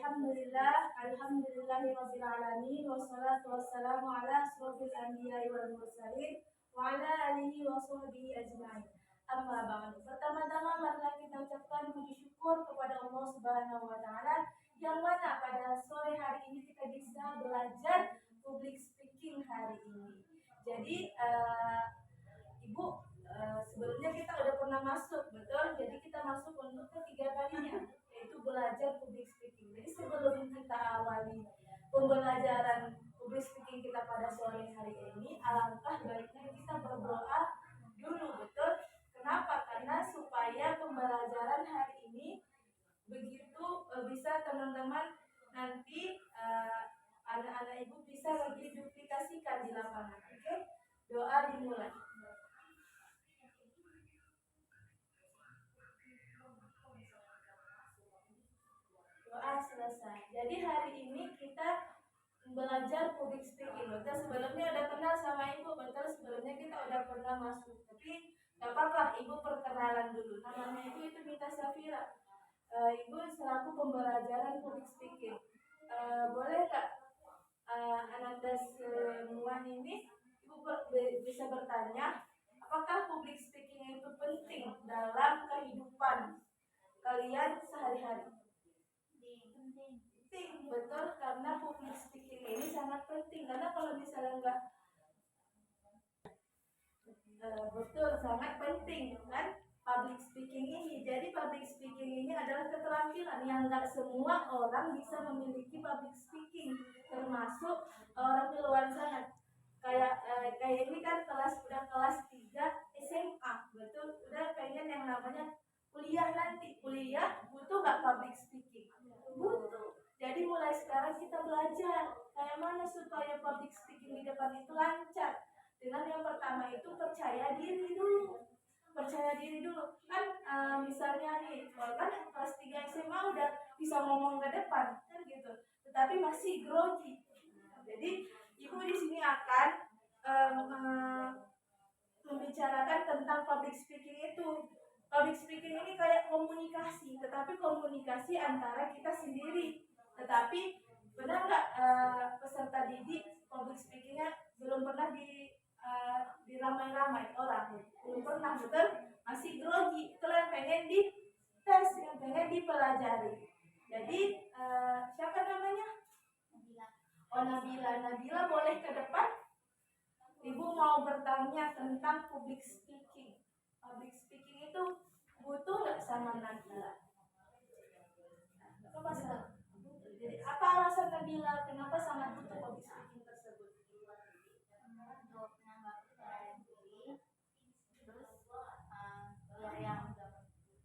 Alhamdulillahirabbil alamin wassalatu wassalamu ala asrofil anbiya'i wal mursalin wa ala alihi wa sahbihi ajma'in. Amma ba'du. Pertama-tama marilah kita ucapkan puji syukur kepada Allah Subhanahu wa taala yang mana pada sore hari ini kita bisa belajar public speaking hari ini. Jadi Ibu, sebelumnya kita udah pernah masuk, betul? Jadi kita masuk untuk ketiga kalinya, yaitu belajar public speaking. Jadi sebelum kita awali pembelajaran public speaking kita pada sore hari ini, alangkah baiknya kita berdoa dulu, betul? Kenapa? Karena supaya pembelajaran hari ini begitu bisa teman-teman nanti anak-anak ibu bisa lagi duplikasikan di lapangan. Oke? Doa dimulai. Doa selesai. Jadi hari ini kita belajar public speaking. Betul, sebelumnya udah kenal sama ibu, betul, sebelumnya kita udah pernah masuk. Tapi gak apa-apa, ibu perkenalan dulu. Namanya ibu itu Mita Safira. Ibu selaku pembelajaran public speaking. Boleh gak Ananda semua ini ibu bisa bertanya, apakah public speaking itu penting dalam kehidupan kalian sehari-hari? Penting, betul, karena public speaking ini sangat penting. Karena kalau misalnya enggak betul, sangat penting kan public speaking ini. Jadi public speaking ini adalah keterampilan yang enggak semua orang bisa memiliki public speaking, termasuk orang di luar sana. Kayak ini kan udah kelas 3 SMA, betul, udah pengen yang namanya kuliah nanti. Kuliah butuh nggak public speaking? Butuh. Jadi mulai sekarang kita belajar kayak mana supaya public speaking di depan itu lancar. Dengan yang pertama itu percaya diri dulu. Percaya diri dulu. Kan misalnya nih, kan kelas 3 SMA udah bisa ngomong ke depan kan gitu. Tetapi masih grogi. Jadi ibu di sini akan membicarakan tentang public speaking itu. Public speaking ini kayak komunikasi, tetapi komunikasi antara kita sendiri. Tetapi benar nggak peserta didik public speakingnya belum pernah diramai-ramai orang, belum pernah, betul, masih grogi, kalian pengen di tes, yang pengen dipelajari. Jadi siapa namanya? Nabila boleh ke depan. Ibu mau bertanya tentang public speaking. Public speaking itu butuh nggak sama Nabila? Jadi apa alasan Nabila kenapa sangat butuh public speaking tersebut? Untuk menambah diri, terus biar yang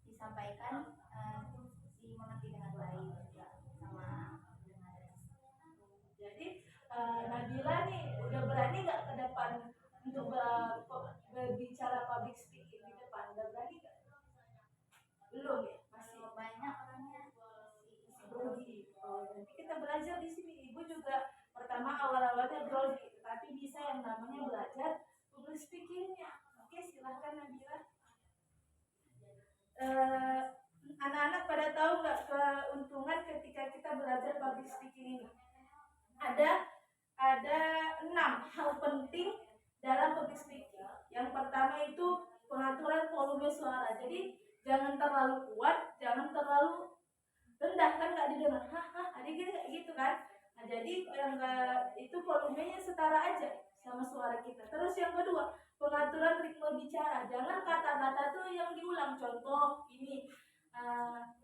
disampaikan dimengerti dengan baik sama pendengar. Jadi Nabila nih udah berani nggak ke depan untuk berbicara public speaking di depan? Udah berani nggak? Belum ya? Masih Banyak orangnya grogi. Nanti kita belajar di sini. Ibu juga pertama awal-awalnya grogi, tapi bisa yang namanya belajar public speakingnya. Oke, silahkan Nabila. Anak-anak pada tahu nggak keuntungan ketika kita belajar public speaking ini? Ada 6 hal penting dalam public speaking. Yang pertama itu pengaturan volume suara. Jadi jangan terlalu kuat, jangan terlalu rendah, kan nggak didengar. Ada gitu kan? Nah, jadi yang itu volumenya setara aja sama suara kita. Terus yang kedua, pengaturan ritme bicara. Jangan kata-kata tuh yang diulang. Contoh ini,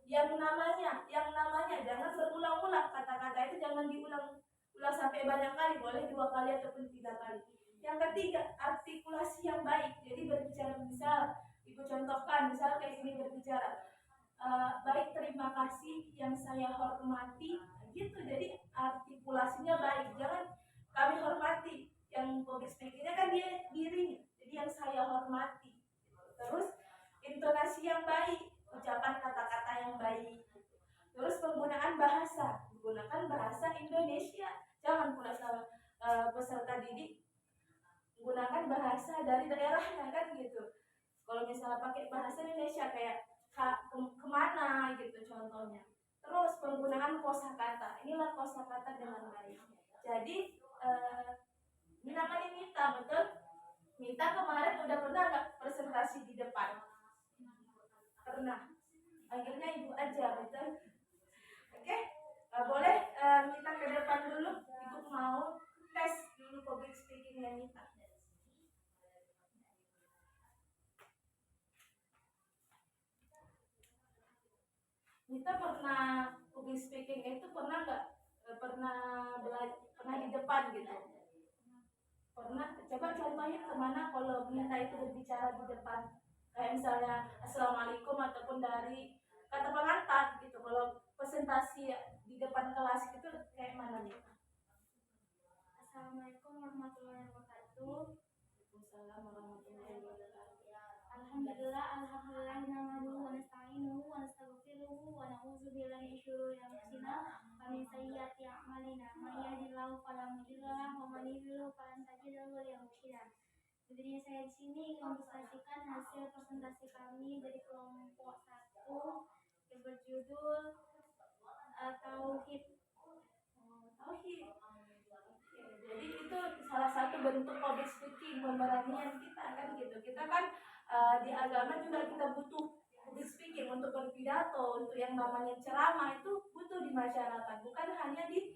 yang namanya jangan berulang-ulang. Kata-kata itu jangan diulang sampai banyak kali, boleh 2 kali ataupun 3 kali. Yang ketiga, artikulasi yang baik. Jadi berbicara, misal ibu contohkan, misal kayak gini berbicara, baik, terima kasih, yang saya hormati, gitu. Jadi artikulasinya baik, jangan kami hormati. Yang public speakingnya kan dia dirinya, jadi yang saya hormati. Terus intonasi yang baik, ucapan kata-kata yang baik. Terus penggunaan bahasa, menggunakan bahasa Indonesia. Jangan pula sama peserta didik menggunakan bahasa dari daerahnya kan gitu. Kalau misalnya pakai bahasa Indonesia kayak kemana gitu contohnya. Terus penggunaan dengan kosakata. Inilah kosakata dengan baik. Jadi ini namanya Mita, betul? Mita kemarin udah pernah nggak presentasi di depan? Pernah. Akhirnya ibu aja, betul? Oke, boleh Mita ke depan dulu. Ibu mau tes dulu public speakingnya Mita. Mita pernah public speaking itu pernah nggak? Pernah di depan gitu? Pernah? Coba contohnya kemana kalau Mita itu berbicara di depan? Kayak misalnya Assalamualaikum ataupun dari kata pengantar gitu. Kalau presentasi di depan kelas itu kayak mana nih? Assalamualaikum warahmatullahi wabarakatuh. Waalaikumsalam warahmatullahi wabarakatuh. Alhamdulillah nahmaduhu wa nasta'inuhu wa nastaghfiruhu wa na'udzu billahi min syururi anfusina wa min sayyiati a'malina. May yahdihillahu fala mudilla lahu wa man yudlil falan tajida lahu waliyan mursyida. Sebenarnya saya di sini mempresentasikan hasil presentasi kami dari kelompok 1 yang berjudul Tauhid. Tauhid. Jadi itu salah satu bentuk public speaking, pemberanian kita kan gitu. Kita kan di agama juga kita butuh public speaking untuk berpidato, untuk yang namanya ceramah itu butuh di masyarakat, bukan hanya di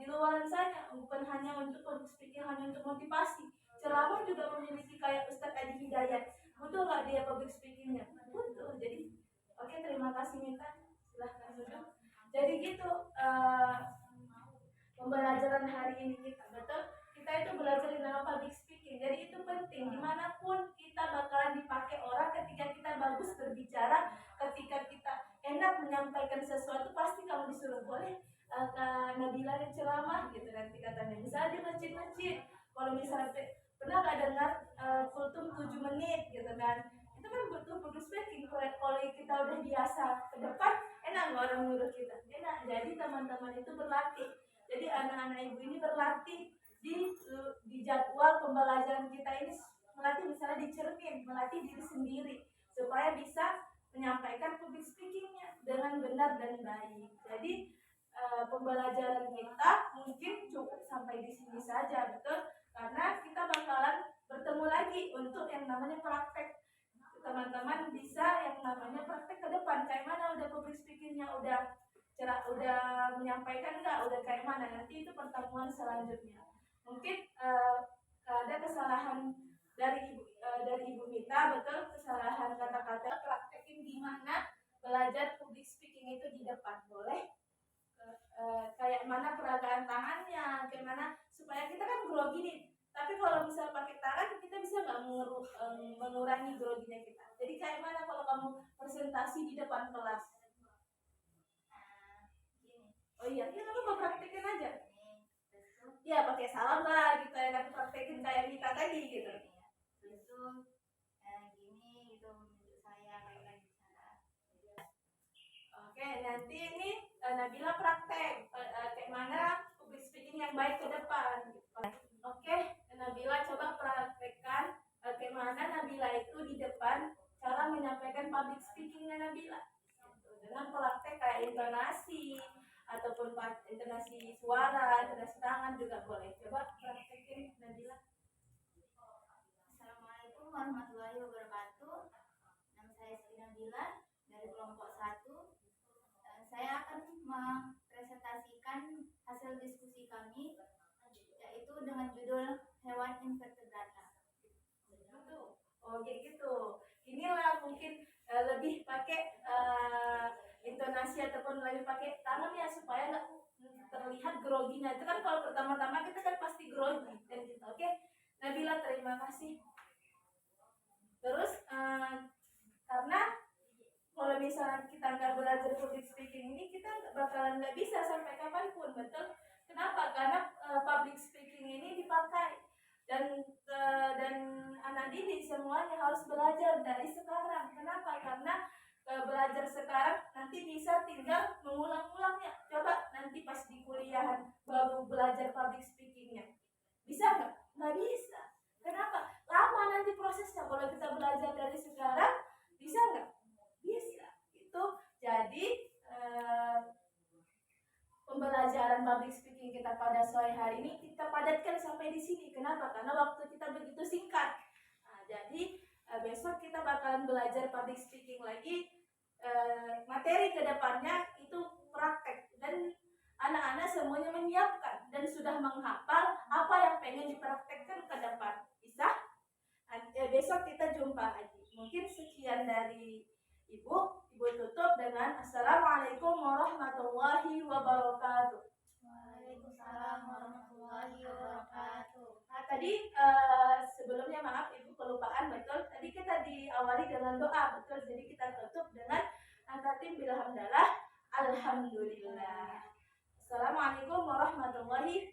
luar saja, bukan hanya untuk public speaking, hanya untuk motivasi. Ceramah juga memiliki kayak Ustadz Adi Hidayat, butuh nggak dia public speakingnya? Butuh. Jadi oke, terima kasih Minta, silahkan duduk. Jadi gitu pembelajaran hari ini kita, betul? Kita itu belajar di nama public speaking. Jadi itu penting. Dimanapun kita bakalan dipakai orang ketika kita bagus berbicara, ketika kita enak menyampaikan sesuatu, pasti kamu disuruh boleh Kak Nabila yang ceramah gitu nanti katanya. Misalnya di masjid-masjid, kalau misalnya pernah nggak dengar kultum 7 menit gitu kan? Itu kan butuh public speaking. Kalau kita udah biasa ke depan, enak nggak orang nyuruh kita? Enak. Jadi teman-teman itu berlatih. Jadi anak-anak ibu ini berlatih di jadwal pembelajaran kita ini, melatih misalnya di cermin, melatih diri sendiri supaya bisa menyampaikan public speakingnya dengan benar dan baik. Jadi pembelajaran kita mungkin cukup sampai di sini saja, betul? Karena kita bakalan bertemu lagi untuk yang namanya praktek. Teman-teman bisa yang namanya praktek ke depan, kayak mana udah public speakingnya, udah menyampaikan nggak, udah kayak mana, nanti itu pertemuan selanjutnya. Mungkin ada kesalahan dari ibu Mita, betul, kesalahan kata-kata. Praktekin gimana belajar public speaking itu di depan, boleh? Kayak mana peragaan tangannya, kayak mana supaya kita kan grogi nih. Tapi kalau misalnya pakai tangan, kita bisa nggak mengurangi groginya kita. Jadi kayak mana kalau kamu presentasi di depan kelas? Oh iya, kita coba praktekin aja. Ya pakai salam lah gitu ya, tapi praktekin kayak Mita tadi gitu. Itu gini gitu menunjuk saya kayak bicara. Oke, nanti ini Nabila praktek kayak mana public speaking yang baik ke depan. Oke, Nabila coba praktekkan kayak mana Nabila itu di depan cara menyampaikan public speakingnya Nabila. Dengan praktek kayak intonasi ataupun intonasi suara, intonasi tangan juga boleh. Coba praktekin Nabila. Assalamualaikum warahmatullahi wabarakatuh. Nama saya Siti Nabila dari kelompok 1. Saya akan mempresentasikan hasil diskusi kami, yaitu dengan judul hewan invertebrata. Betul. Oh gitu. Inilah mungkin lebih pakai intonasi ataupun lebih pakai tangan ya supaya nggak terlihat groginya. Itu kan kalau pertama-tama kita kan pasti grogi dan gitu. Oke, Nabila terima kasih. Terus karena kalau misalnya kita nggak belajar public speaking ini, kita bakalan nggak bisa sampai kapanpun, betul? Kenapa? Karena public speaking ini dipakai dan anak didik semuanya harus belajar dari sekarang. Kenapa? Karena belajar sekarang nanti bisa tinggal mengulang-ulangnya. Coba nanti pas di kuliahan baru belajar public speakingnya, bisa nggak? Nggak bisa. Kenapa? Lama nanti prosesnya. Kalau kita belajar dari sekarang, bisa nggak? Bisa. Itu jadi pembelajaran public speaking kita pada sore hari ini kita padatkan sampai di sini. Kenapa? Karena waktu kita begitu singkat. Nah, jadi besok kita bakalan belajar public speaking lagi. Materi kedepannya itu praktek dan anak-anak semuanya menyiapkan dan sudah menghafal apa yang pengen dipraktekkan ke depan. Bisa? Besok kita jumpa lagi. Mungkin sekian dari Ibu. Ibu tutup dengan Assalamualaikum warahmatullahi wabarakatuh. Waalaikumsalam warahmatullahi wabarakatuh. Nah, tadi sebelumnya maaf Ibu kelupaan, betul. Tadi kita diawali dengan doa, betul. Jadi kita tutup dengan angkatim bilhamdalah. Alhamdulillah. Assalamualaikum warahmatullahi